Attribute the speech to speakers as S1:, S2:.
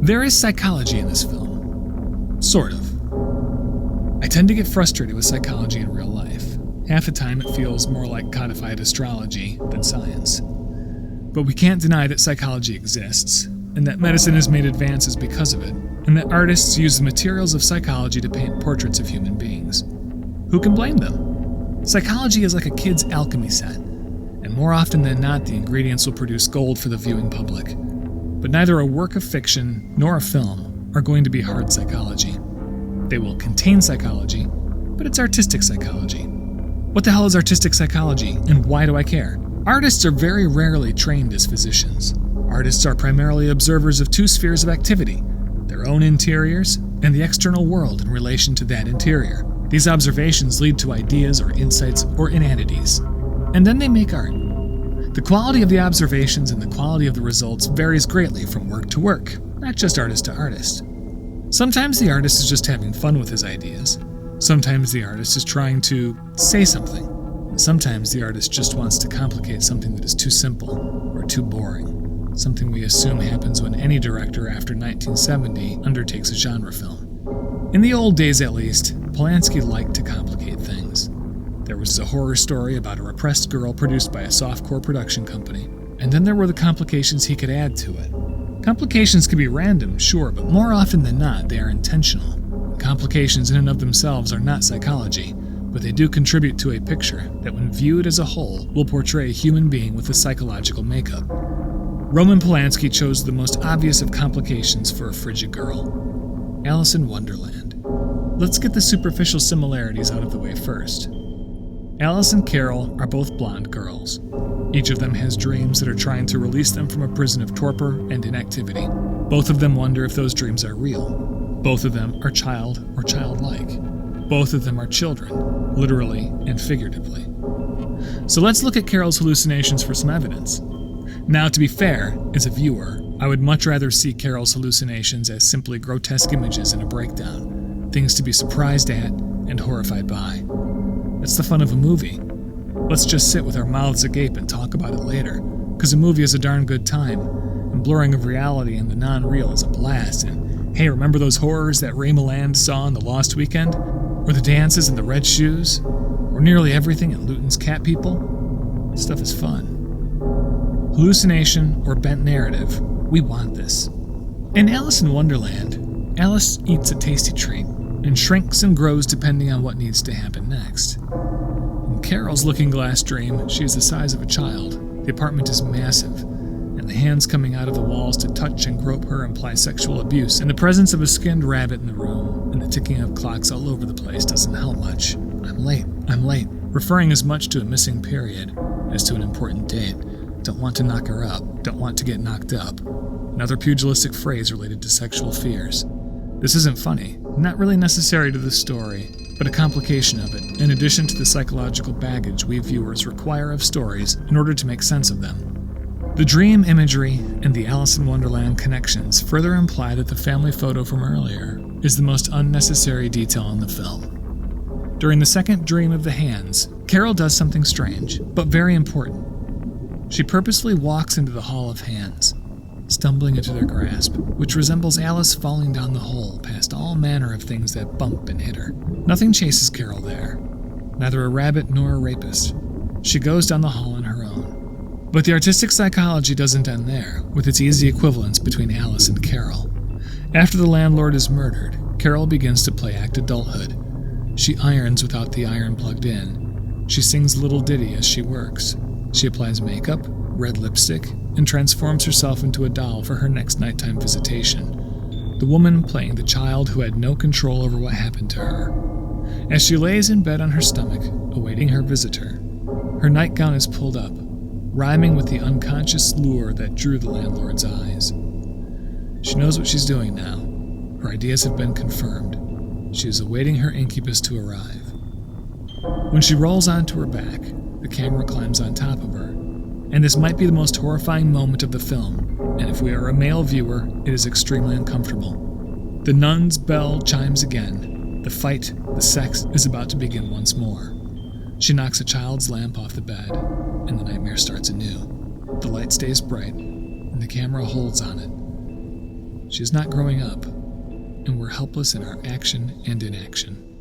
S1: There is psychology in this film. Sort of. I tend to get frustrated with psychology in real life. Half the time it feels more like codified astrology than science. But we can't deny that psychology exists, and that medicine has made advances because of it, and that artists use the materials of psychology to paint portraits of human beings. Who can blame them? Psychology is like a kid's alchemy set, and more often than not the ingredients will produce gold for the viewing public. But neither a work of fiction nor a film are going to be hard psychology. They will contain psychology, but it's artistic psychology. What the hell is artistic psychology, and why do I care? Artists are very rarely trained as physicians. Artists are primarily observers of two spheres of activity, their own interiors and the external world in relation to that interior. These observations lead to ideas or insights or inanities, and then they make art. The quality of the observations and the quality of the results varies greatly from work to work, not just artist to artist. Sometimes the artist is just having fun with his ideas. Sometimes the artist is trying to say something. And sometimes the artist just wants to complicate something that is too simple or too boring, something we assume happens when any director after 1970 undertakes a genre film. In the old days, at least, Polanski liked to complicate things. There was a horror story about a repressed girl produced by a softcore production company, and then there were the complications he could add to it. Complications can be random, sure, but more often than not, they are intentional. Complications in and of themselves are not psychology, but they do contribute to a picture that, when viewed as a whole, will portray a human being with a psychological makeup. Roman Polanski chose the most obvious of complications for a frigid girl: Alice in Wonderland. Let's get the superficial similarities out of the way first. Alice and Carroll are both blonde girls. Each of them has dreams that are trying to release them from a prison of torpor and inactivity. Both of them wonder if those dreams are real. Both of them are child or childlike. Both of them are children, literally and figuratively. So let's look at Carroll's hallucinations for some evidence. Now, to be fair, as a viewer, I would much rather see Carroll's hallucinations as simply grotesque images in a breakdown, things to be surprised at and horrified by. That's the fun of a movie. Let's just sit with our mouths agape and talk about it later, because a movie is a darn good time, and blurring of reality and the non-real is a blast, and hey, remember those horrors that Ray Milland saw in The Lost Weekend? Or the dances in The Red Shoes? Or nearly everything in Luton's Cat People? Stuff is fun. Hallucination or bent narrative, we want this. In Alice in Wonderland, Alice eats a tasty treat, and shrinks and grows depending on what needs to happen next. In Carroll's looking glass dream, she is the size of a child. The apartment is massive, and the hands coming out of the walls to touch and grope her imply sexual abuse, and the presence of a skinned rabbit in the room, and the ticking of clocks all over the place doesn't help much. I'm late, referring as much to a missing period as to an important date. Don't want to knock her up, don't want to get knocked up. Another pugilistic phrase related to sexual fears. This isn't funny, not really necessary to the story, but a complication of it, in addition to the psychological baggage we viewers require of stories in order to make sense of them. The dream imagery and the Alice in Wonderland connections further imply that the family photo from earlier is the most unnecessary detail in the film. During the second dream of the hands, Carroll does something strange, but very important. She purposely walks into the Hall of Hands, stumbling into their grasp, which resembles Alice falling down the hole past all manner of things that bump and hit her. Nothing chases Carroll there, neither a rabbit nor a rapist. She goes down the hall on her own. But the artistic psychology doesn't end there, with its easy equivalence between Alice and Carroll. After the landlord is murdered, Carroll begins to play act adulthood. She irons without the iron plugged in. She sings a little ditty as she works. She applies makeup, red lipstick, and transforms herself into a doll for her next nighttime visitation. The woman playing the child who had no control over what happened to her. As she lays in bed on her stomach, awaiting her visitor, her nightgown is pulled up, rhyming with the unconscious lure that drew the landlord's eyes. She knows what she's doing now. Her ideas have been confirmed. She is awaiting her incubus to arrive. When she rolls onto her back, the camera climbs on top of her, and this might be the most horrifying moment of the film, and if we are a male viewer, it is extremely uncomfortable. The nun's bell chimes again. The fight, the sex, is about to begin once more. She knocks a child's lamp off the bed, and the nightmare starts anew. The light stays bright, and the camera holds on it. She is not growing up, and we're helpless in our action and inaction.